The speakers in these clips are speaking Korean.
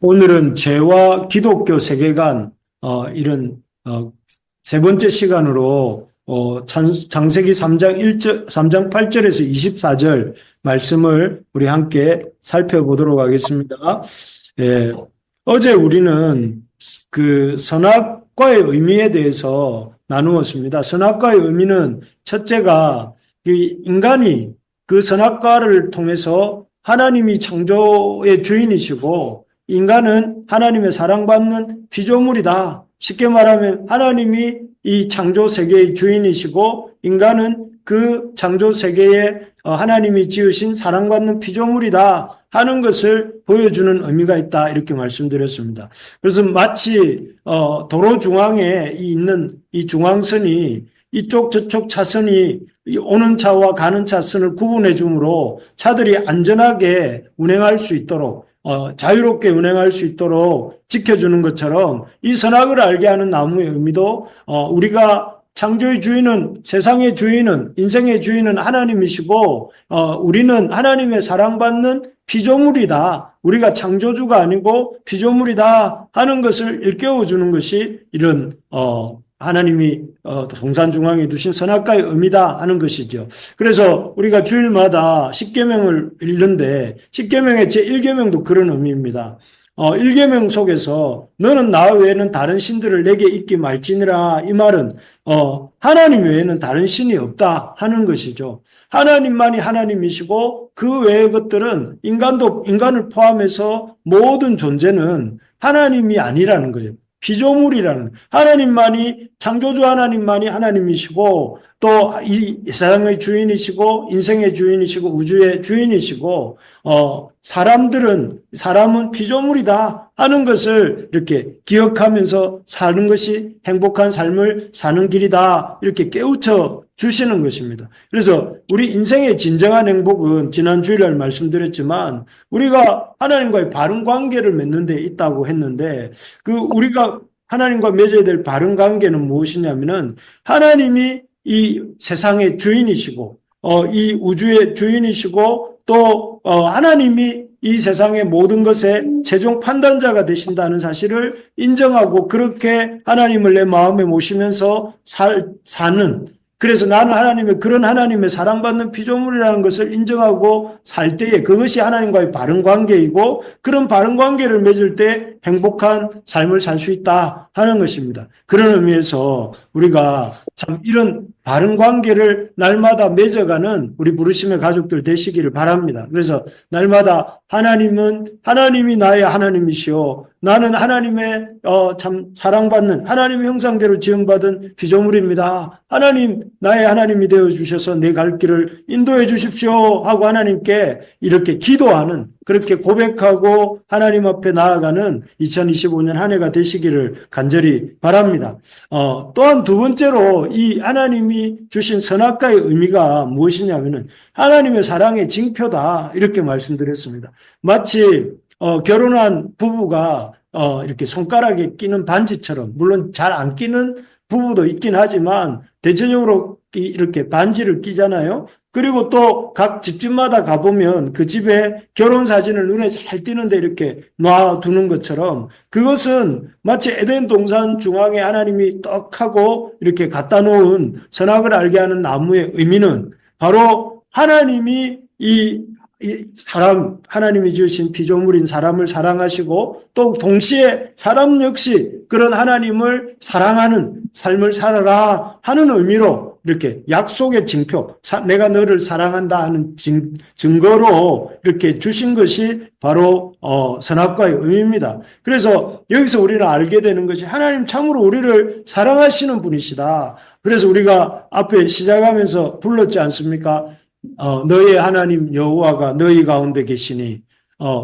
오늘은 죄와 기독교 세계관, 이런, 세 번째 시간으로, 장세기 3장 3장 8절에서 24절 말씀을 우리 함께 살펴보도록 하겠습니다. 예, 어제 우리는 그 선악과의 의미에 대해서 나누었습니다. 선악과의 의미는 첫째가 이 인간이 그 선악과를 통해서 하나님이 창조의 주인이시고 인간은 하나님의 사랑받는 피조물이다. 쉽게 말하면 하나님이 이 창조 세계의 주인이시고 인간은 그 창조 세계에 하나님이 지으신 사랑받는 피조물이다 하는 것을 보여주는 의미가 있다 이렇게 말씀드렸습니다. 그래서 마치 도로 중앙에 있는 이 중앙선이 이쪽 저쪽 차선이 오는 차와 가는 차선을 구분해 주므로 차들이 안전하게 운행할 수 있도록 자유롭게 운행할 수 있도록 지켜주는 것처럼 이 선악을 알게 하는 나무의 의미도 우리가 창조의 주인은 세상의 주인은 인생의 주인은 하나님이시고 우리는 하나님의 사랑받는 피조물이다. 우리가 창조주가 아니고 피조물이다 하는 것을 일깨워 주는 것이 이런 하나님이 동산중앙에 두신 선악과의 의미다 하는 것이죠. 그래서 우리가 주일마다 십계명을 읽는데 십계명의 제1계명도 그런 의미입니다. 1계명 속에서 너는 나 외에는 다른 신들을 내게 잊기 말지니라 이 말은 하나님 외에는 다른 신이 없다 하는 것이죠. 하나님만이 하나님이시고 그 외의 것들은 인간을 포함해서 모든 존재는 하나님이 아니라는 거예요. 피조물이라는 하나님만이 창조주 하나님만이 하나님이시고 또 이 세상의 주인이시고 인생의 주인이시고 우주의 주인이시고 사람은 피조물이다 하는 것을 이렇게 기억하면서 사는 것이 행복한 삶을 사는 길이다 이렇게 깨우쳐 주시는 것입니다. 그래서 우리 인생의 진정한 행복은 지난 주일날 말씀드렸지만 우리가 하나님과의 바른 관계를 맺는 데 있다고 했는데 그 우리가 하나님과 맺어야 될 바른 관계는 무엇이냐면은 하나님이 이 세상의 주인이시고 이 우주의 주인이시고 또 하나님이 이 세상의 모든 것의 최종 판단자가 되신다는 사실을 인정하고 그렇게 하나님을 내 마음에 모시면서 사는 그래서 나는 그런 하나님의 사랑받는 피조물이라는 것을 인정하고 살 때에 그것이 하나님과의 바른 관계이고 그런 바른 관계를 맺을 때 행복한 삶을 살 수 있다 하는 것입니다. 그런 의미에서 우리가 참 이런 바른 관계를 날마다 맺어가는 우리 부르심의 가족들 되시기를 바랍니다. 그래서 날마다 하나님이 나의 하나님이시오. 나는 하나님의 참 사랑받는 하나님의 형상대로 지음받은 피조물입니다. 하나님 나의 하나님이 되어주셔서 내 갈 길을 인도해 주십시오 하고 하나님께 이렇게 기도하는 그렇게 고백하고 하나님 앞에 나아가는 2025년 한 해가 되시기를 간절히 바랍니다. 또한 두 번째로 이 하나님이 주신 선악과의 의미가 무엇이냐면은 하나님의 사랑의 징표다 이렇게 말씀드렸습니다. 마치 결혼한 부부가 이렇게 손가락에 끼는 반지처럼 물론 잘 안 끼는 부부도 있긴 하지만 대체적으로 이렇게 반지를 끼잖아요. 그리고 또 각 집집마다 가보면 그 집에 결혼 사진을 눈에 잘 띄는데 이렇게 놔두는 것처럼 그것은 마치 에덴 동산 중앙에 하나님이 떡하고 이렇게 갖다 놓은 선악을 알게 하는 나무의 의미는 바로 하나님이 하나님이 지으신 피조물인 사람을 사랑하시고 또 동시에 사람 역시 그런 하나님을 사랑하는 삶을 살아라 하는 의미로 이렇게 약속의 징표, 내가 너를 사랑한다 하는 증거로 이렇게 주신 것이 바로 선악과의 의미입니다. 그래서 여기서 우리는 알게 되는 것이 하나님 참으로 우리를 사랑하시는 분이시다. 그래서 우리가 앞에 시작하면서 불렀지 않습니까? 너의 하나님 여호와가 너희 가운데 계시니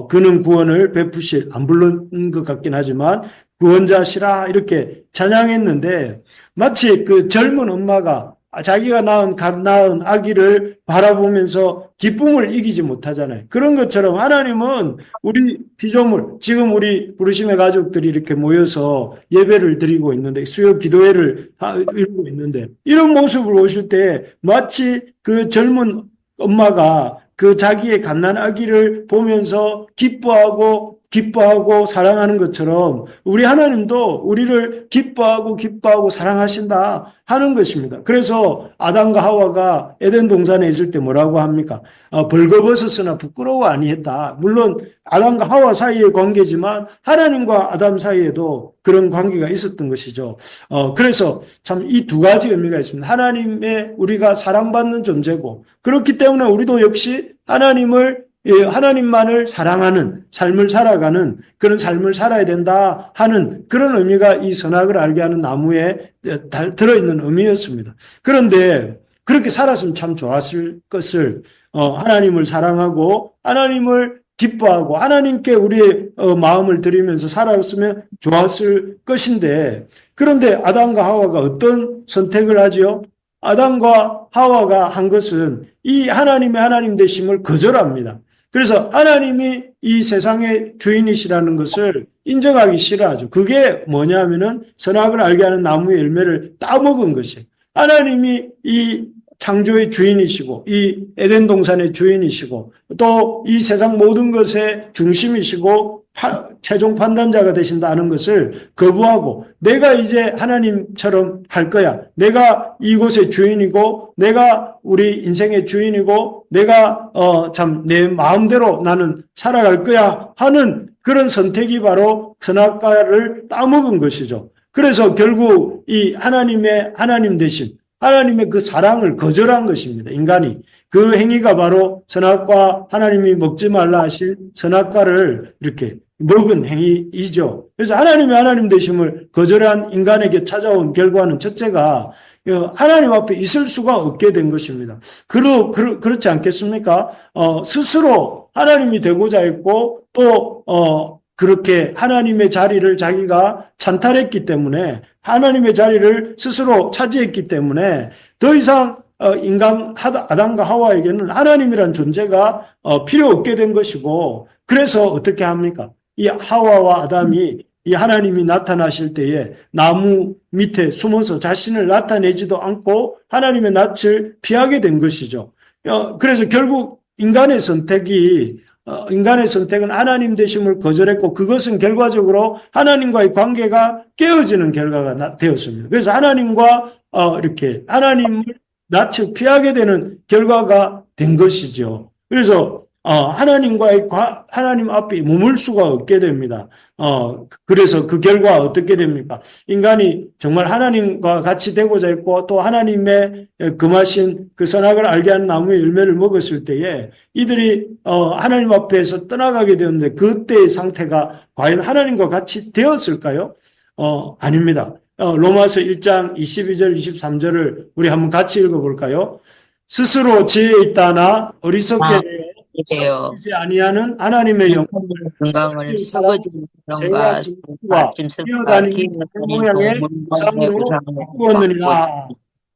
그는 구원을 베푸실 안 부른 것 같긴 하지만 구원자시라 이렇게 찬양했는데 마치 그 젊은 엄마가 자기가 낳은 아기를 바라보면서 기쁨을 이기지 못하잖아요. 그런 것처럼 하나님은 우리 피조물, 지금 우리 부르심의 가족들이 이렇게 모여서 예배를 드리고 있는데, 수요 기도회를 이루고 있는데, 이런 모습을 보실 때 마치 그 젊은 엄마가 그 자기의 갓난 아기를 보면서 기뻐하고 기뻐하고 사랑하는 것처럼 우리 하나님도 우리를 기뻐하고 사랑하신다 하는 것입니다. 그래서 아담과 하와가 에덴 동산에 있을 때 뭐라고 합니까? 벌거벗었으나 부끄러워 아니했다. 물론 아담과 하와 사이의 관계지만 하나님과 아담 사이에도 그런 관계가 있었던 것이죠. 그래서 참 이 두 가지 의미가 있습니다. 하나님의 우리가 사랑받는 존재고, 그렇기 때문에 우리도 역시 하나님만을 사랑하는 삶을 살아가는 그런 삶을 살아야 된다 하는 그런 의미가 이 선악을 알게 하는 나무에 들어있는 의미였습니다. 그런데 그렇게 살았으면 참 좋았을 것을, 하나님을 사랑하고 하나님을 기뻐하고 하나님께 우리의 마음을 드리면서 살았으면 좋았을 것인데, 그런데 아담과 하와가 어떤 선택을 하지요? 아담과 하와가 한 것은 이 하나님의 하나님 되심을 거절합니다. 그래서 하나님이 이 세상의 주인이시라는 것을 인정하기 싫어하죠. 그게 뭐냐면은 선악을 알게 하는 나무의 열매를 따먹은 것이에요. 하나님이 이 창조의 주인이시고 이 에덴 동산의 주인이시고 또 이 세상 모든 것의 중심이시고 최종 판단자가 되신다는 것을 거부하고, 내가 이제 하나님처럼 할 거야, 내가 이곳의 주인이고 내가 우리 인생의 주인이고 내가 참 내 마음대로 나는 살아갈 거야 하는 그런 선택이 바로 선악과를 따먹은 것이죠. 그래서 결국 이 하나님의 하나님 되심, 하나님의 그 사랑을 거절한 것입니다. 인간이. 그 행위가 바로 선악과, 하나님이 먹지 말라 하신 선악과를 이렇게 먹은 행위이죠. 그래서 하나님의 하나님 되심을 거절한 인간에게 찾아온 결과는 첫째가 하나님 앞에 있을 수가 없게 된 것입니다. 그렇지 않겠습니까? 스스로 하나님이 되고자 했고 또 그렇게 하나님의 자리를 자기가 찬탈했기 때문에, 하나님의 자리를 스스로 차지했기 때문에 더 이상 인간 아담과 하와에게는 하나님이란 존재가 필요 없게 된 것이고, 그래서 어떻게 합니까? 이 하와와 아담이 이 하나님이 나타나실 때에 나무 밑에 숨어서 자신을 나타내지도 않고 하나님의 낯을 피하게 된 것이죠. 그래서 결국 인간의 선택은 하나님 되심을 거절했고, 그것은 결과적으로 하나님과의 관계가 깨어지는 결과가 되었습니다. 그래서 하나님과 이렇게 하나님을 낯을 피하게 되는 결과가 된 것이죠. 그래서 하나님 앞에 머물 수가 없게 됩니다. 그래서 그 결과 어떻게 됩니까? 인간이 정말 하나님과 같이 되고자 했고 또 하나님의 금하신 그 선악을 알게 하는 나무의 열매를 먹었을 때에 이들이 하나님 앞에서 떠나가게 되었는데, 그때의 상태가 과연 하나님과 같이 되었을까요? 아닙니다. 로마서 1장 22절 23절을 우리 한번 같이 읽어볼까요? 스스로 지혜 있다나 어리석게 되어 썩지 아니하는 하나님의 영광을 썩어지는 새와 짐승과 뛰어다니는 모양의 우상으로 바꾸었느니라.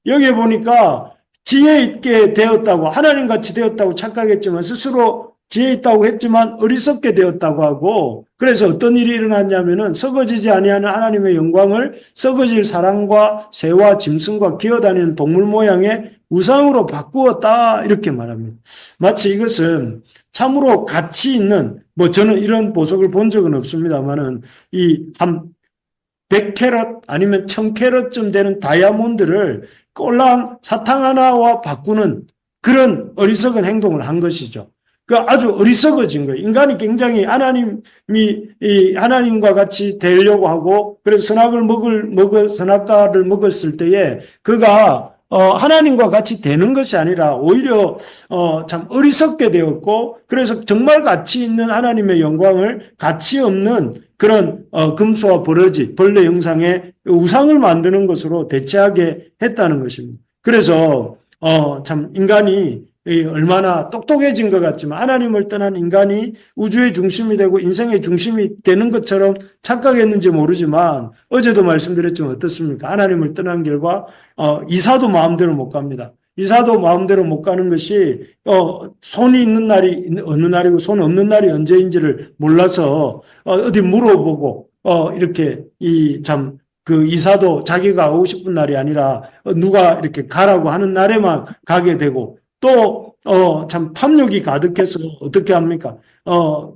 여기 보니까 지혜 있게 되었다고, 하나님같이 되었다고 착각했지만 스스로 지혜 있다고 했지만 어리석게 되었다고 하고, 그래서 어떤 일이 일어났냐면은 썩어지지 아니하는 하나님의 영광을 썩어질 사람과 새와 짐승과 기어다니는 동물 모양의 우상으로 바꾸었다, 이렇게 말합니다. 마치 이것은 참으로 가치 있는, 저는 이런 보석을 본 적은 없습니다만은 이 한 100캐럿 아니면 1000캐럿쯤 되는 다이아몬드를 꼴랑 사탕 하나와 바꾸는 그런 어리석은 행동을 한 것이죠. 그 아주 어리석어진 거예요. 인간이 굉장히 하나님과 같이 되려고 하고, 그래서 선악과를 먹었을 때에 그가 하나님과 같이 되는 것이 아니라 오히려 참 어리석게 되었고, 그래서 정말 가치 있는 하나님의 영광을 가치 없는 그런 금수와 버러지, 벌레 형상의 우상을 만드는 것으로 대체하게 했다는 것입니다. 그래서 참 인간이 얼마나 똑똑해진 것 같지만, 하나님을 떠난 인간이 우주의 중심이 되고 인생의 중심이 되는 것처럼 착각했는지 모르지만, 어제도 말씀드렸지만 어떻습니까? 하나님을 떠난 결과 이사도 마음대로 못 갑니다. 이사도 마음대로 못 가는 것이 손이 있는 날이 어느 날이고 손 없는 날이 언제인지를 몰라서 어디 물어보고 이렇게 그 이사도 자기가 오고 싶은 날이 아니라 누가 이렇게 가라고 하는 날에만 가게 되고, 또, 참 탐욕이 가득해서 어떻게 합니까?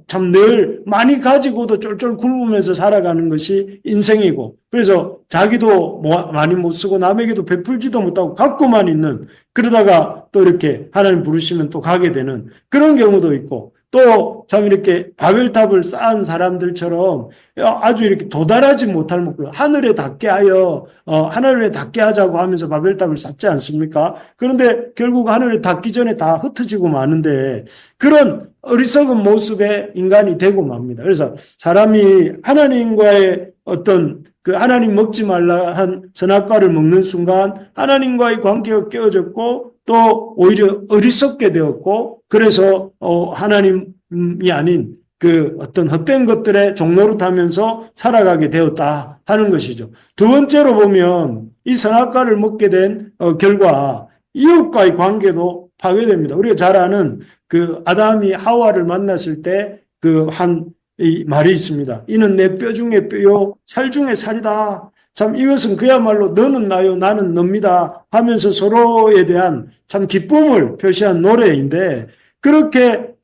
참 늘 많이 가지고도 쫄쫄 굶으면서 살아가는 것이 인생이고, 그래서 자기도 많이 못 쓰고 남에게도 베풀지도 못하고 갖고만 있는, 그러다가 또 이렇게 하나님 부르시면 또 가게 되는 그런 경우도 있고, 또 참 이렇게 바벨탑을 쌓은 사람들처럼 아주 이렇게 도달하지 못할 목표, 하늘에 닿게 하여, 하늘에 닿게 하자고 하면서 바벨탑을 쌓지 않습니까? 그런데 결국 하늘에 닿기 전에 다 흩어지고 마는데, 그런 어리석은 모습의 인간이 되고 맙니다. 그래서 사람이 하나님과의 어떤 그 하나님 먹지 말라 한 선악과를 먹는 순간 하나님과의 관계가 깨어졌고, 또 오히려 어리석게 되었고, 그래서 하나님이 아닌 그 어떤 헛된 것들의 종로를 타면서 살아가게 되었다 하는 것이죠. 두 번째로 보면 이 선악과를 먹게 된 결과 이웃과의 관계도 파괴됩니다. 우리가 잘 아는 그 아담이 하와를 만났을 때 그 이 말이 있습니다. 이는 내 뼈 중에 뼈요 살 중에 살이다. 참 이것은 그야말로 너는 나요 나는 놉니다 하면서 서로에 대한 참 기쁨을 표시한 노래인데, 그렇게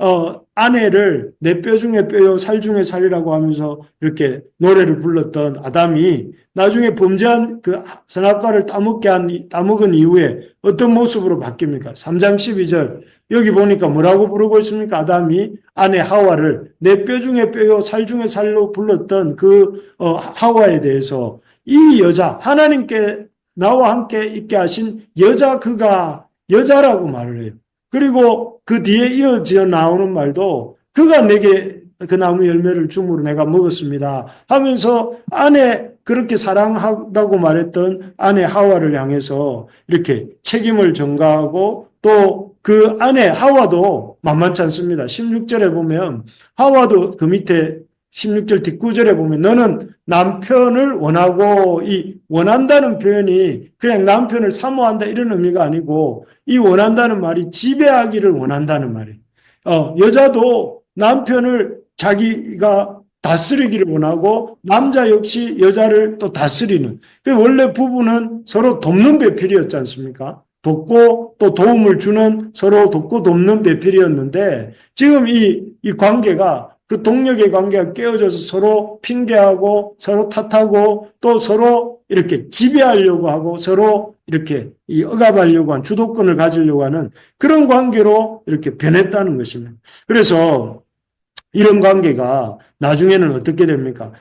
아내를 내 뼈 중에 뼈요 살 중에 살이라고 하면서 이렇게 노래를 불렀던 아담이 나중에 범죄한 그 선악과를 따먹은 이후에 어떤 모습으로 바뀝니까? 3장 12절 여기 보니까 뭐라고 부르고 있습니까? 아담이 아내 하와를 내 뼈 중에 뼈요 살 중에 살로 불렀던 그 하와에 대해서 이 여자, 하나님께 나와 함께 있게 하신 여자, 그가 여자라고 말을 해요. 그리고 그 뒤에 이어져 나오는 말도 그가 내게 그 나무 열매를 줌으로 내가 먹었습니다 하면서 아내, 그렇게 사랑하다고 말했던 아내 하와를 향해서 이렇게 책임을 전가하고, 또 그 아내 하와도 만만치 않습니다. 16절에 보면 하와도 그 밑에 16절 뒷구절에 보면 너는 남편을 원하고, 이 원한다는 표현이 그냥 남편을 사모한다 이런 의미가 아니고, 이 원한다는 말이 지배하기를 원한다는 말이에요. 여자도 남편을 자기가 다스리기를 원하고 남자 역시 여자를 또 다스리는, 원래 부부는 서로 돕는 배필이었지 않습니까? 돕고 또 도움을 주는, 서로 돕고 돕는 배필이었는데, 지금 이 관계가, 그 동력의 관계가 깨어져서 서로 핑계하고 서로 탓하고 또 서로 이렇게 지배하려고 하고 서로 이렇게 억압하려고 한, 주도권을 가지려고 하는 그런 관계로 이렇게 변했다는 것입니다. 그래서 이런 관계가 나중에는 어떻게 됩니까?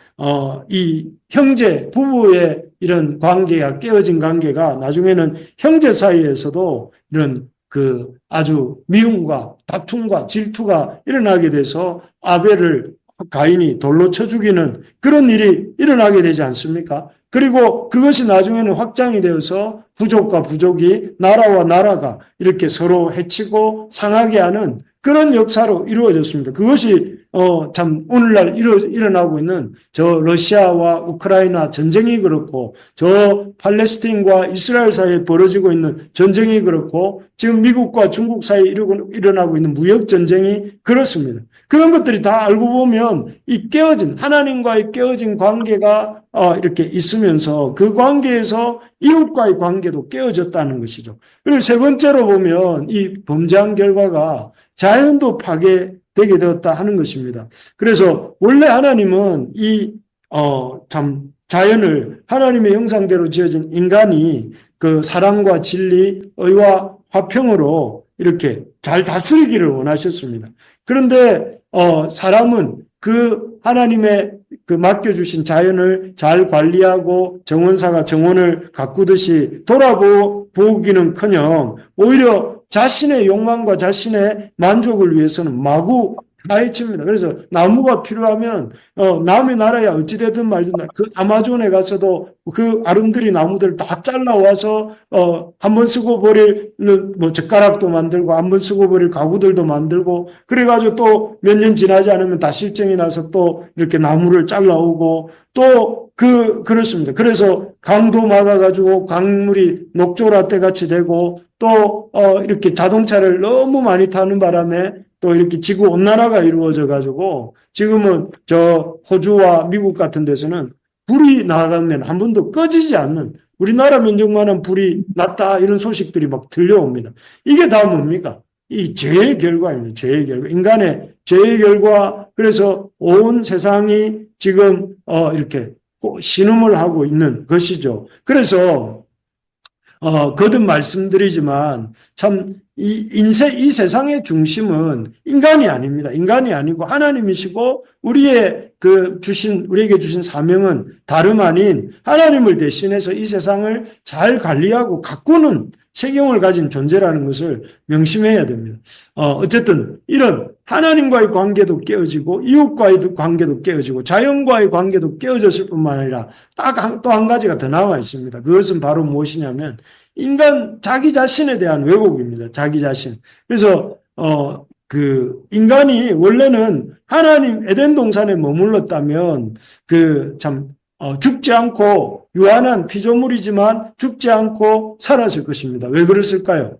이 형제, 부부의 이런 관계가, 깨어진 관계가 나중에는 형제 사이에서도 이런 그 아주 미움과 다툼과 질투가 일어나게 돼서 아벨을 가인이 돌로 쳐 죽이는 그런 일이 일어나게 되지 않습니까? 그리고 그것이 나중에는 확장이 되어서 부족과 부족이, 나라와 나라가 이렇게 서로 해치고 상하게 하는 그런 역사로 이루어졌습니다. 그것이 참 오늘날 일어나고 있는 저 러시아와 우크라이나 전쟁이 그렇고, 저 팔레스틴과 이스라엘 사이에 벌어지고 있는 전쟁이 그렇고, 지금 미국과 중국 사이에 일어나고 있는 무역 전쟁이 그렇습니다. 그런 것들이 다 알고 보면 이 깨어진, 하나님과의 깨어진 관계가 이렇게 있으면서 그 관계에서 이웃과의 관계도 깨어졌다는 것이죠. 그리고 세 번째로 보면 이 범죄한 결과가 자연도 파괴되게 되었다 하는 것입니다. 그래서 원래 하나님은 참 자연을, 하나님의 형상대로 지어진 인간이 그 사랑과 진리, 의와 화평으로 이렇게 잘 다스리기를 원하셨습니다. 그런데 사람은 그 하나님의 그 맡겨주신 자연을 잘 관리하고 정원사가 정원을 가꾸듯이 돌아보기는커녕 오히려 자신의 욕망과 자신의 만족을 위해서는 마구 파헤칩니다. 그래서 나무가 필요하면 남의 나라야 어찌되든 말든 그 아마존에 가서도 그 아름드리 나무들을 다 잘라와서 한번 쓰고 버릴 뭐 젓가락도 만들고 한번 쓰고 버릴 가구들도 만들고, 그래가지고 또 몇 년 지나지 않으면 다 실증이 나서 또 이렇게 나무를 잘라오고 또 그렇습니다. 그래서 강도 막아가지고 강물이 녹조라떼 같이 되고, 또 이렇게 자동차를 너무 많이 타는 바람에 또 이렇게 지구 온난화가 이루어져 가지고 지금은 저 호주와 미국 같은 데서는 불이 나가면 한 번도 꺼지지 않는 우리나라 면적만한 불이 났다 이런 소식들이 막 들려옵니다. 이게 다 뭡니까? 이 죄의 결과입니다. 죄의 결과. 인간의 죄의 결과. 그래서 온 세상이 지금 이렇게 신음을 하고 있는 것이죠. 그래서 거듭 말씀드리지만 참 이 세상의 중심은 인간이 아닙니다. 인간이 아니고 하나님이시고 우리에게 주신 사명은 다름 아닌 하나님을 대신해서 이 세상을 잘 관리하고 가꾸는 책임을 가진 존재라는 것을 명심해야 됩니다. 어쨌든 이런 하나님과의 관계도 깨어지고 이웃과의 관계도 깨어지고 자연과의 관계도 깨어졌을 뿐만 아니라 또 한 가지가 더 나와 있습니다. 그것은 바로 무엇이냐면 자기 자신에 대한 왜곡입니다. 자기 자신. 그래서 인간이 원래는 하나님 에덴 동산에 머물렀다면 죽지 않고 유한한 피조물이지만 죽지 않고 살았을 것입니다. 왜 그랬을까요?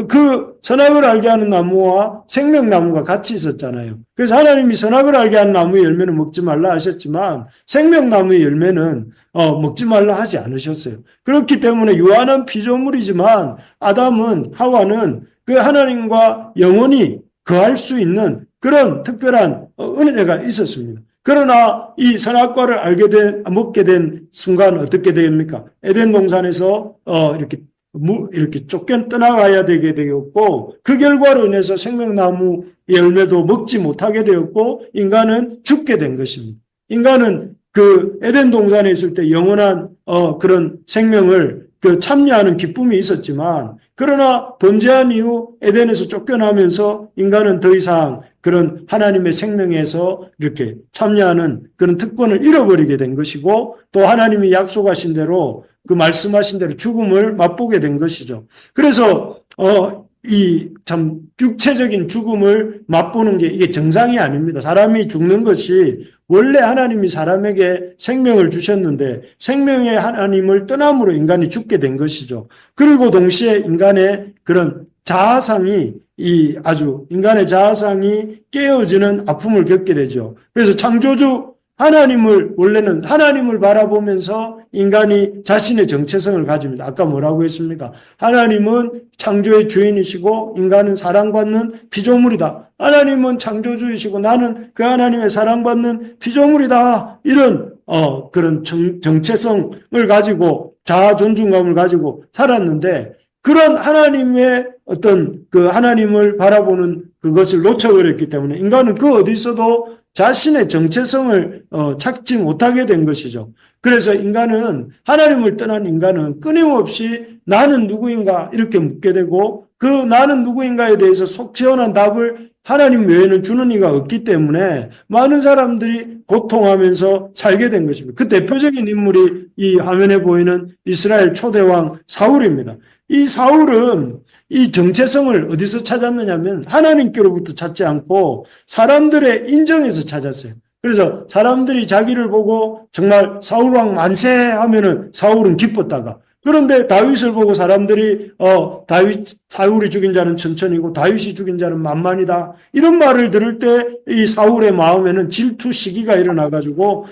그 선악을 알게 하는 나무와 생명나무가 같이 있었잖아요. 그래서 하나님이 선악을 알게 하는 나무의 열매는 먹지 말라 하셨지만 생명나무의 열매는 먹지 말라 하지 않으셨어요. 그렇기 때문에 유한한 피조물이지만 하와는 그 하나님과 영원히 거할 수 있는 그런 특별한 은혜가 있었습니다. 그러나 이 선악과를 먹게 된 순간 어떻게 됩니까? 에덴 동산에서 이렇게 떠나가야 되게 되었고, 그 결과로 인해서 생명나무 열매도 먹지 못하게 되었고, 인간은 죽게 된 것입니다. 인간은 그 에덴 동산에 있을 때 영원한 그런 생명을 참여하는 기쁨이 있었지만, 그러나 범죄한 이후 에덴에서 쫓겨나면서 인간은 더 이상 그런 하나님의 생명에서 이렇게 참여하는 그런 특권을 잃어버리게 된 것이고, 또 하나님이 약속하신 대로 말씀하신 대로 죽음을 맛보게 된 것이죠. 그래서 이 참 육체적인 죽음을 맛보는 게 이게 정상이 아닙니다. 사람이 죽는 것이 원래 하나님이 사람에게 생명을 주셨는데 생명의 하나님을 떠남으로 인간이 죽게 된 것이죠. 그리고 동시에 인간의 그런 인간의 자아상이 깨어지는 아픔을 겪게 되죠. 그래서 창조주 원래는 하나님을 바라보면서 인간이 자신의 정체성을 가집니다. 아까 뭐라고 했습니까? 하나님은 창조의 주인이시고 인간은 사랑받는 피조물이다. 하나님은 창조주이시고 나는 그 하나님의 사랑받는 피조물이다. 이런 그런 정체성을 가지고 자아 존중감을 가지고 살았는데 그런 하나님의 하나님을 바라보는 그것을 놓쳐버렸기 때문에 인간은 그 어디서도 자신의 정체성을 찾지 못하게 된 것이죠. 그래서 하나님을 떠난 인간은 끊임없이 나는 누구인가 이렇게 묻게 되고 그 나는 누구인가에 대해서 속 시원한 답을 하나님 외에는 주는 이가 없기 때문에 많은 사람들이 고통하면서 살게 된 것입니다. 그 대표적인 인물이 이 화면에 보이는 이스라엘 초대왕 사울입니다. 이 사울은 이 정체성을 어디서 찾았느냐면 하나님께로부터 찾지 않고 사람들의 인정에서 찾았어요. 그래서 사람들이 자기를 보고 정말 사울왕 만세 하면은 사울은 기뻤다가 그런데 다윗을 보고 사람들이 사울이 죽인 자는 천천히고 다윗이 죽인 자는 만만이다. 이런 말을 들을 때 이 사울의 마음에는 질투 시기가 일어나가지고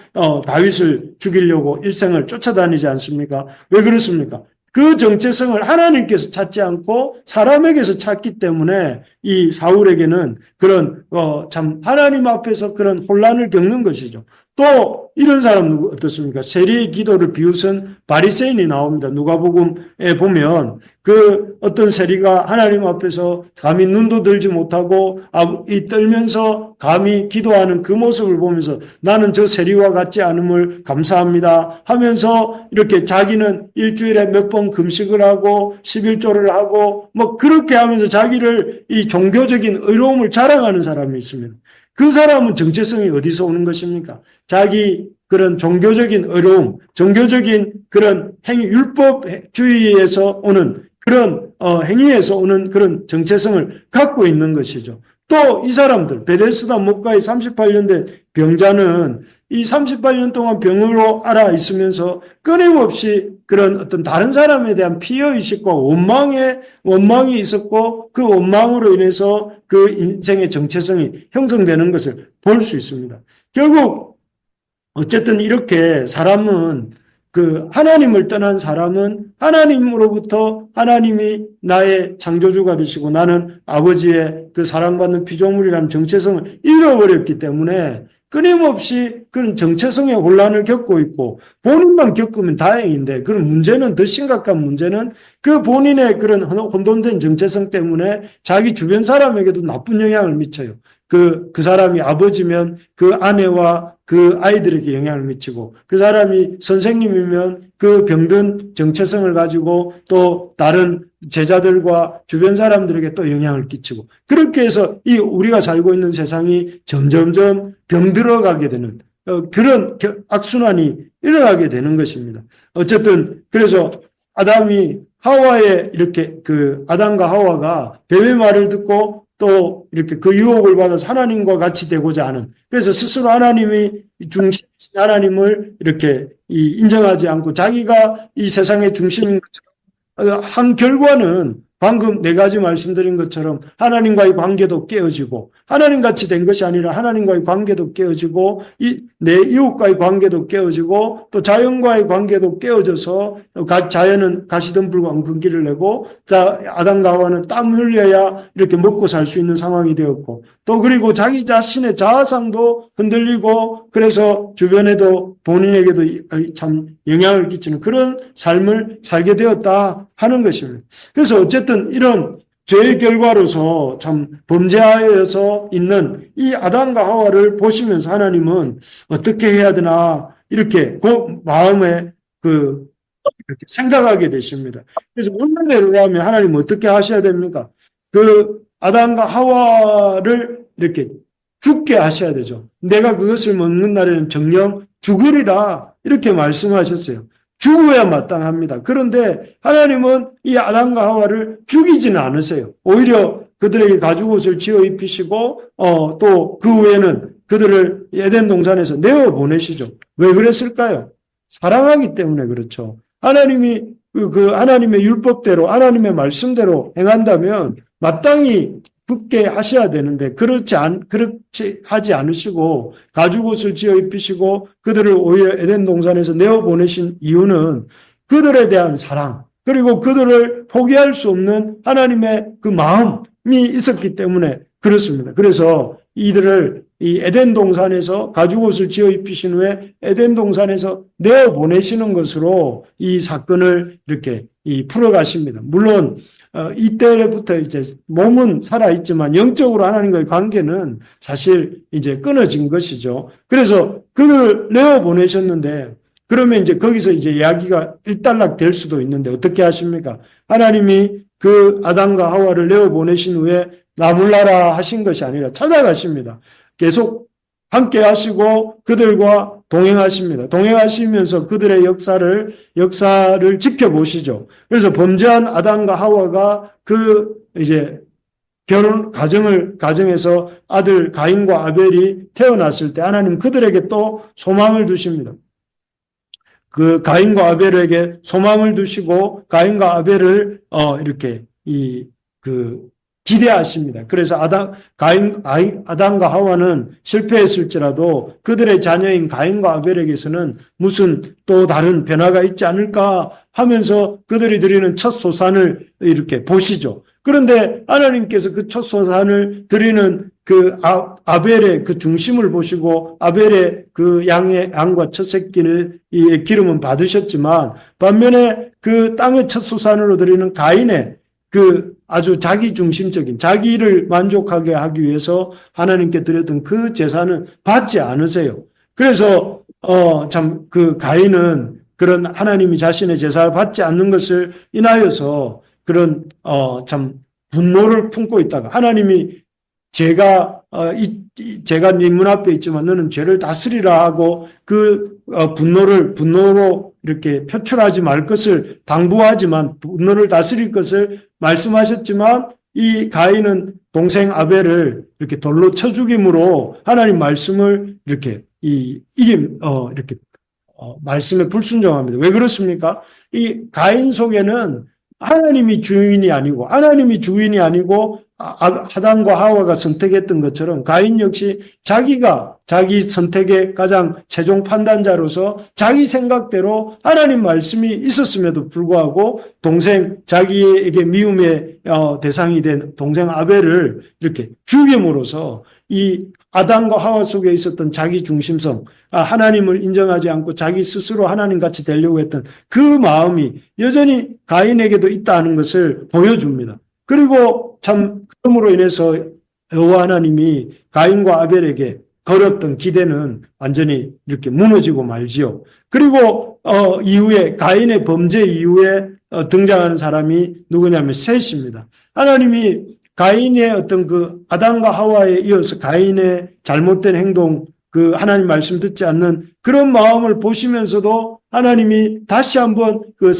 다윗을 죽이려고 일생을 쫓아다니지 않습니까? 왜 그렇습니까? 그 정체성을 하나님께서 찾지 않고 사람에게서 찾기 때문에 이 사울에게는 그런 참 하나님 앞에서 그런 혼란을 겪는 것이죠. 또 이런 사람 어떻습니까? 세리의 기도를 비웃은 바리새인이 나옵니다. 누가복음에 보면 그 어떤 세리가 하나님 앞에서 감히 눈도 들지 못하고 떨면서 감히 기도하는 그 모습을 보면서 나는 저 세리와 같지 않음을 감사합니다 하면서 이렇게 자기는 일주일에 몇 번 금식을 하고 11조를 하고 뭐 그렇게 하면서 자기를 이 종교적인 의로움을 자랑하는 사람이 있습니다. 그 사람은 정체성이 어디서 오는 것입니까? 자기 그런 종교적인 의로움, 종교적인 그런 율법주의에서 오는 그런 행위에서 오는 그런 정체성을 갖고 있는 것이죠. 또 이 사람들, 베데스다 목가의 38년 된 병자는 이 38년 동안 병으로 앓아 있으면서 끊임없이 그런 어떤 다른 사람에 대한 피해의식과 원망이 있었고 그 원망으로 인해서 그 인생의 정체성이 형성되는 것을 볼 수 있습니다. 결국 어쨌든 이렇게 사람은 그 하나님을 떠난 사람은 하나님으로부터 하나님이 나의 창조주가 되시고 나는 아버지의 그 사랑받는 피조물이라는 정체성을 잃어버렸기 때문에 끊임없이 그런 정체성의 혼란을 겪고 있고 본인만 겪으면 다행인데 그런 문제는 더 심각한 문제는 그 본인의 그런 혼돈된 정체성 때문에 자기 주변 사람에게도 나쁜 영향을 미쳐요. 그 사람이 아버지면 그 아내와 그 아이들에게 영향을 미치고 그 사람이 선생님이면 그 병든 정체성을 가지고 또 다른 제자들과 주변 사람들에게 또 영향을 끼치고 그렇게 해서 이 우리가 살고 있는 세상이 점점점 병들어가게 되는 그런 악순환이 일어나게 되는 것입니다. 어쨌든 그래서 아담이 하와의 이렇게 그 아담과 하와가 뱀의 말을 듣고 또 이렇게 그 유혹을 받아서 하나님과 같이 되고자 하는 그래서 스스로 하나님이 중심이신 하나님을 이렇게 인정하지 않고 자기가 이 세상의 중심인 것처럼 한 결과는 방금 네 가지 말씀드린 것처럼 하나님과의 관계도 깨어지고 하나님같이 된 것이 아니라 하나님과의 관계도 깨어지고 내 이웃과의 관계도 깨어지고 또 자연과의 관계도 깨어져서 자연은 가시덤불과 엉겅퀴를 내고 아담과 하와는 땀 흘려야 이렇게 먹고 살 수 있는 상황이 되었고 또 그리고 자기 자신의 자아상도 흔들리고 그래서 주변에도 본인에게도 참 영향을 끼치는 그런 삶을 살게 되었다 하는 것입니다. 그래서 어쨌든 이런 죄의 결과로서 참 범죄하여서 있는 이 아담과 하와를 보시면서 하나님은 어떻게 해야 되나 이렇게 그 마음에 이렇게 생각하게 되십니다. 그래서 원래대로라면 하나님 어떻게 하셔야 됩니까? 그 아담과 하와를 이렇게 죽게 하셔야 되죠. 내가 그것을 먹는 날에는 정녕 죽으리라 이렇게 말씀하셨어요. 죽어야 마땅합니다. 그런데 하나님은 이 아담과 하와를 죽이지는 않으세요. 오히려 그들에게 가죽옷을 지어 입히시고 또 그 후에는 그들을 에덴 동산에서 내어 보내시죠. 왜 그랬을까요? 사랑하기 때문에 그렇죠. 하나님이 그 하나님의 율법대로 하나님의 말씀대로 행한다면 마땅히 죽게 하셔야 되는데 그렇지 하지 않으시고 가죽옷을 지어 입히시고 그들을 오히려 에덴 동산에서 내어 보내신 이유는 그들에 대한 사랑 그리고 그들을 포기할 수 없는 하나님의 그 마음이 있었기 때문에 그렇습니다. 그래서 이들을 이 에덴 동산에서 가죽옷을 지어 입히신 후에 에덴 동산에서 내어 보내시는 것으로 이 사건을 이렇게 풀어가십니다. 물론 이때부터 이제 몸은 살아있지만 영적으로 하나님과의 관계는 사실 이제 끊어진 것이죠. 그래서 그걸 내어 보내셨는데 그러면 이제 거기서 이제 이야기가 일단락 될 수도 있는데 어떻게 하십니까? 하나님이 그 아담과 하와를 내어 보내신 후에 나몰라라 하신 것이 아니라 찾아가십니다. 계속 함께 하시고 그들과 동행하십니다. 동행하시면서 그들의 역사를 지켜보시죠. 그래서 범죄한 아담과 하와가 이제 가정에서 아들 가인과 아벨이 태어났을 때 하나님 그들에게 또 소망을 두십니다. 그 가인과 아벨에게 소망을 두시고 가인과 아벨을 이렇게 기대하십니다. 그래서 아담과 하와는 실패했을지라도 그들의 자녀인 가인과 아벨에게서는 무슨 또 다른 변화가 있지 않을까 하면서 그들이 드리는 첫 소산을 이렇게 보시죠. 그런데 하나님께서 그 첫 소산을 드리는 그 아벨의 그 중심을 보시고 아벨의 그 양과 첫 새끼를 이 기름은 받으셨지만 반면에 그 땅의 첫 소산으로 드리는 가인의 그 아주 자기중심적인 자기를 만족하게 하기 위해서 하나님께 드렸던 그 제사는 받지 않으세요. 그래서 참 그 가인은 그런 하나님이 자신의 제사를 받지 않는 것을 인하여서 그런 참 분노를 품고 있다가 하나님이 제가 네 문 앞에 있지만 너는 죄를 다스리라 하고 그 분노로 이렇게 표출하지 말 것을 당부하지만 분노를 다스릴 것을 말씀하셨지만 이 가인은 동생 아벨을 이렇게 돌로 쳐 죽임으로 하나님 말씀을 이렇게 이렇게 말씀에 불순종합니다. 왜 그렇습니까? 이 가인 속에는 하나님이 주인이 아니고 하단과 하와가 선택했던 것처럼 가인 역시 자기가 자기 선택의 가장 최종 판단자로서 자기 생각대로 하나님 말씀이 있었음에도 불구하고 자기에게 미움의 대상이 된 동생 아벨을 이렇게 죽임으로써 이 아담과 하와 속에 있었던 자기 중심성, 하나님을 인정하지 않고 자기 스스로 하나님같이 되려고 했던 그 마음이 여전히 가인에게도 있다는 것을 보여줍니다. 그리고 참 그럼으로 인해서 여호와 하나님이 가인과 아벨에게 걸었던 기대는 완전히 이렇게 무너지고 말지요. 그리고 이후에 가인의 범죄 이후에 등장하는 사람이 누구냐면 셋입니다. 하나님이 가인의 어떤 그 아담과 하와에 이어서 가인의 잘못된 행동, 그 하나님 말씀 듣지 않는 그런 마음을 보시면서도 하나님이 다시 한번 그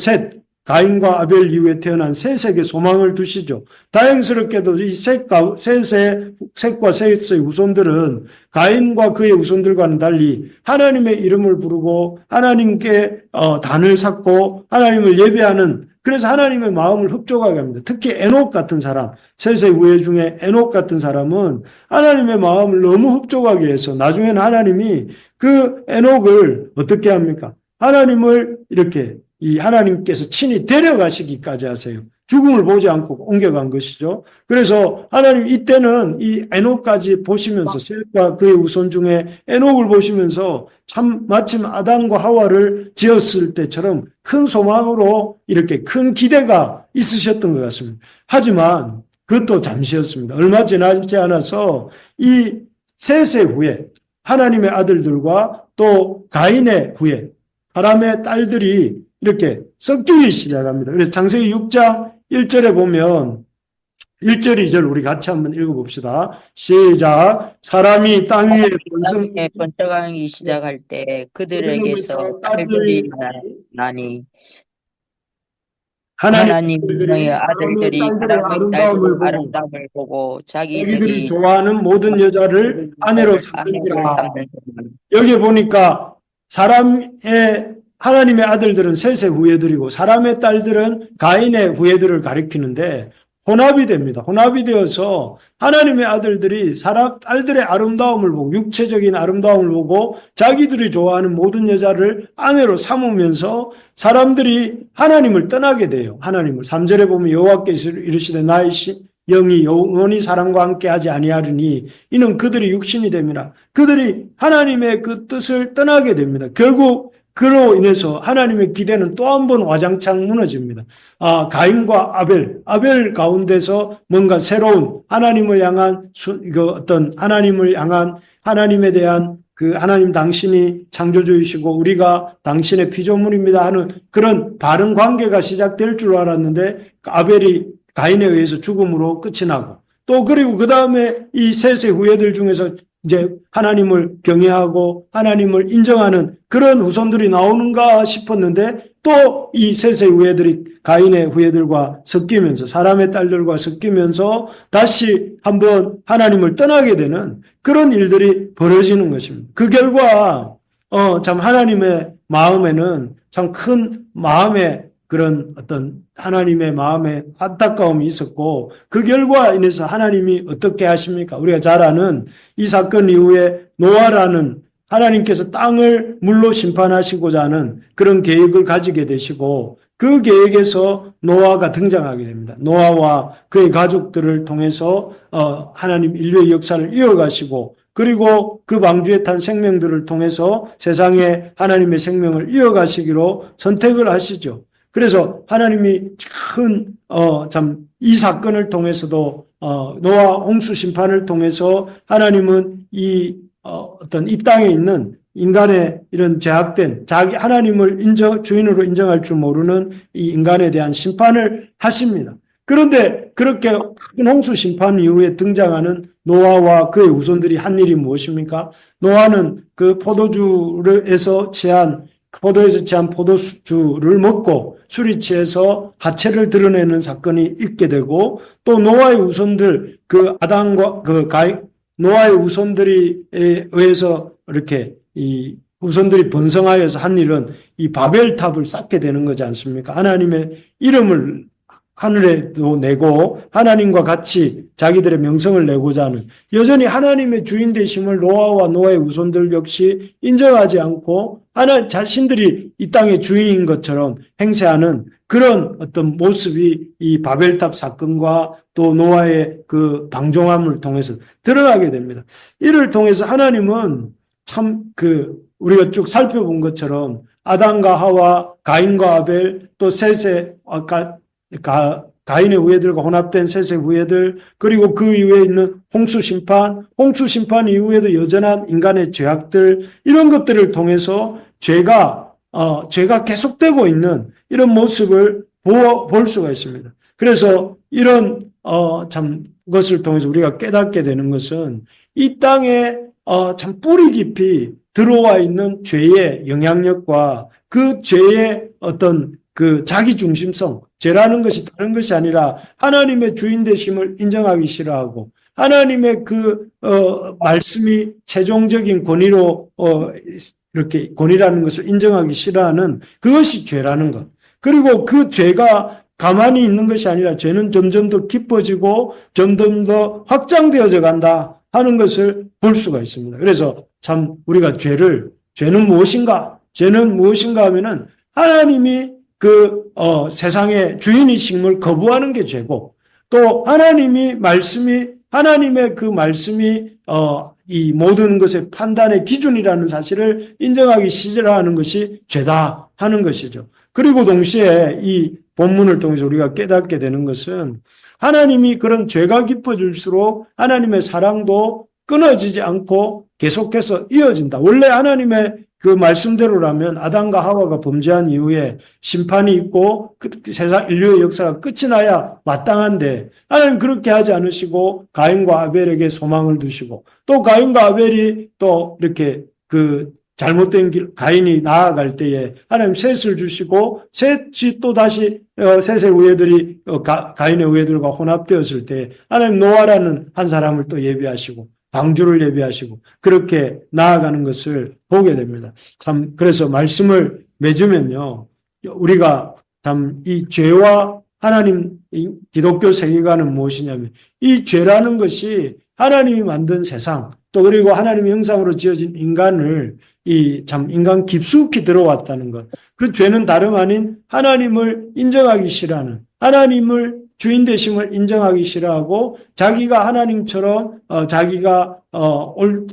가인과 아벨 이후에 태어난 셋에게 소망을 두시죠. 다행스럽게도 이 셋과 셋의 후손들은 가인과 그의 후손들과는 달리 하나님의 이름을 부르고 하나님께 단을 쌓고 하나님을 예배하는, 그래서 하나님의 마음을 흡족하게 합니다. 특히 에녹 같은 사람, 셋의 후예 중에 에녹 같은 사람은 하나님의 마음을 너무 흡족하게 해서 나중에는 하나님이 그 에녹을 어떻게 합니까? 하나님을 이렇게 하나님께서 친히 데려가시기까지 하세요. 죽음을 보지 않고 옮겨간 것이죠. 그래서 하나님 이때는 이 에녹까지 보시면서 셋과 그의 후손 중에 에녹을 보시면서 참 마침 아담과 하와를 지었을 때처럼 큰 소망으로 이렇게 큰 기대가 있으셨던 것 같습니다. 하지만 그것도 잠시였습니다. 얼마 지나지 않아서 이 셋의 후에 하나님의 아들들과 또 가인의 후에 사람의 딸들이 이렇게 섞이기 시작합니다. 그래서 창세기 6장 1절에 보면 1절, 2절 우리 같이 한번 읽어봅시다. 시작. 사람이 땅 위에 번쩍하기 시작할 때 그들에게서 딸들이 나니 하나님의 아들들이 사람의 아름다움을 보고 자기들이 좋아하는 모든 여자를 아내로 삼는지라. 여기 보니까 하나님의 아들들은 셋의 후예들이고 사람의 딸들은 가인의 후예들을 가리키는데 혼합이 됩니다. 혼합이 되어서 하나님의 아들들이 딸들의 아름다움을 보고 육체적인 아름다움을 보고 자기들이 좋아하는 모든 여자를 아내로 삼으면서 사람들이 하나님을 떠나게 돼요. 하나님을 3절에 보면 여호와께서 이르시되 나의 영이 영원히 사람과 함께 하지 아니하리니 이는 그들이 육신이 됩니다. 그들이 하나님의 그 뜻을 떠나게 됩니다. 결국 그로 인해서 하나님의 기대는 또 한 번 와장창 무너집니다. 가인과 아벨 가운데서 뭔가 새로운 하나님을 향한 하나님에 대한 그 하나님 당신이 창조주이시고 우리가 당신의 피조물입니다 하는 그런 바른 관계가 시작될 줄 알았는데 아벨이 가인에 의해서 죽음으로 끝이 나고 또 그리고 그 다음에 이 셋의 후예들 중에서 이제 하나님을 경외하고 하나님을 인정하는 그런 후손들이 나오는가 싶었는데 또 이 셋의 후예들이 가인의 후예들과 섞이면서 사람의 딸들과 섞이면서 다시 한번 하나님을 떠나게 되는 그런 일들이 벌어지는 것입니다. 그 결과 참 하나님의 마음에는 참 큰 마음의 그런 어떤 하나님의 마음에 안타까움이 있었고 그 결과 인해서 하나님이 어떻게 하십니까? 우리가 잘 아는 이 사건 이후에 노아라는 하나님께서 땅을 물로 심판하시고자 하는 그런 계획을 가지게 되시고 그 계획에서 노아가 등장하게 됩니다. 노아와 그의 가족들을 통해서 하나님 인류의 역사를 이어가시고 그리고 그 방주에 탄 생명들을 통해서 세상에 하나님의 생명을 이어가시기로 선택을 하시죠. 그래서 하나님이 이 사건을 통해서도, 노아 홍수 심판을 통해서 하나님은 이 땅에 있는 인간의 이런 제약된 하나님을 주인으로 인정할 줄 모르는 이 인간에 대한 심판을 하십니다. 그런데 그렇게 큰 홍수 심판 이후에 등장하는 노아와 그의 후손들이 한 일이 무엇입니까? 노아는 그 포도에서 취한 포도주를 먹고 술이 취해서 하체를 드러내는 사건이 있게 되고 또 노아의 후손들 노아의 후손들이 의해서 이렇게 이 후손들이 번성하여서 한 일은 이 바벨탑을 쌓게 되는 거지 않습니까? 하나님의 이름을 하늘에도 내고 하나님과 같이 자기들의 명성을 내고자 하는, 여전히 하나님의 주인 되심을 노아와 노아의 후손들 역시 인정하지 않고 하나 자신들이 이 땅의 주인인 것처럼 행세하는 그런 어떤 모습이 이 바벨탑 사건과 또 노아의 그 방종함을 통해서 드러나게 됩니다. 이를 통해서 하나님은 참 우리가 쭉 살펴본 것처럼 아담과 하와, 가인과 아벨, 또 셋의 가인의 후예들과 혼합된 셋의 후예들, 그리고 그 이후에 있는 홍수 심판 이후에도 여전한 인간의 죄악들, 이런 것들을 통해서 죄가 계속되고 있는 이런 모습을 볼 수가 있습니다. 그래서 이런 참 것을 통해서 우리가 깨닫게 되는 것은 이 땅에 참 뿌리 깊이 들어와 있는 죄의 영향력과 그 죄의 어떤 그 자기 중심성, 죄라는 것이 다른 것이 아니라 하나님의 주인 되심을 인정하기 싫어하고 하나님의 말씀이 최종적인 권위로 이렇게 권위라는 것을 인정하기 싫어하는 그것이 죄라는 것. 그리고 그 죄가 가만히 있는 것이 아니라 죄는 점점 더 깊어지고 점점 더 확장되어져 간다 하는 것을 볼 수가 있습니다. 그래서 참 우리가 죄는 무엇인가? 죄는 무엇인가 하면은 하나님이 세상의 주인이심을 거부하는 게 죄고, 또 하나님의 그 말씀이 이 모든 것의 판단의 기준이라는 사실을 인정하기 싫어하는 것이 죄다 하는 것이죠. 그리고 동시에 이 본문을 통해서 우리가 깨닫게 되는 것은 하나님이 그런 죄가 깊어질수록 하나님의 사랑도 끊어지지 않고 계속해서 이어진다. 원래 하나님의 그 말씀대로라면 아담과 하와가 범죄한 이후에 심판이 있고 세상 인류의 역사가 끝이 나야 마땅한데 하나님 그렇게 하지 않으시고 가인과 아벨에게 소망을 두시고, 또 가인과 아벨이 또 이렇게 잘못된 길, 가인이 나아갈 때에 하나님 셋을 주시고 셋이 또 다시 셋의 후예들이 가인의 후예들과 혼합되었을 때 하나님 노아라는 한 사람을 또 예비하시고 방주를 예비하시고 그렇게 나아가는 것을 보게 됩니다. 참 그래서 말씀을 맺으면요, 우리가 참 이 죄와 하나님 기독교 세계관은 무엇이냐면 이 죄라는 것이 하나님이 만든 세상, 또 그리고 하나님의 형상으로 지어진 인간을 인간 깊숙이 들어왔다는 것. 그 죄는 다름 아닌 하나님을 인정하기 싫어하는, 하나님을 주인 되심을 인정하기 싫어하고 자기가 하나님처럼 자기가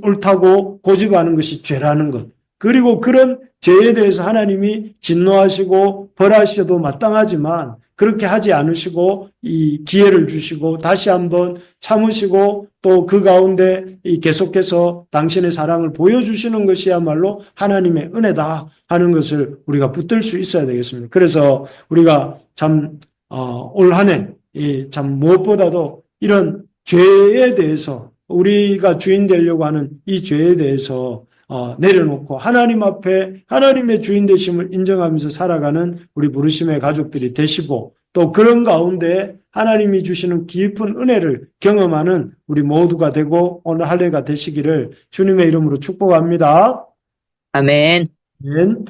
옳다고 고집하는 것이 죄라는 것. 그리고 그런 죄에 대해서 하나님이 진노하시고 벌하셔도 마땅하지만 그렇게 하지 않으시고 이 기회를 주시고 다시 한번 참으시고 또 그 가운데 계속해서 당신의 사랑을 보여주시는 것이야말로 하나님의 은혜다 하는 것을 우리가 붙들 수 있어야 되겠습니다. 그래서 우리가 참 올 한 해 참 무엇보다도 이런 죄에 대해서 우리가 주인 되려고 하는 이 죄에 대해서 내려놓고 하나님 앞에 하나님의 주인 되심을 인정하면서 살아가는 우리 부르심의 가족들이 되시고, 또 그런 가운데 하나님이 주시는 깊은 은혜를 경험하는 우리 모두가 되고 오늘 한 해가 되시기를 주님의 이름으로 축복합니다. 아멘. 아멘.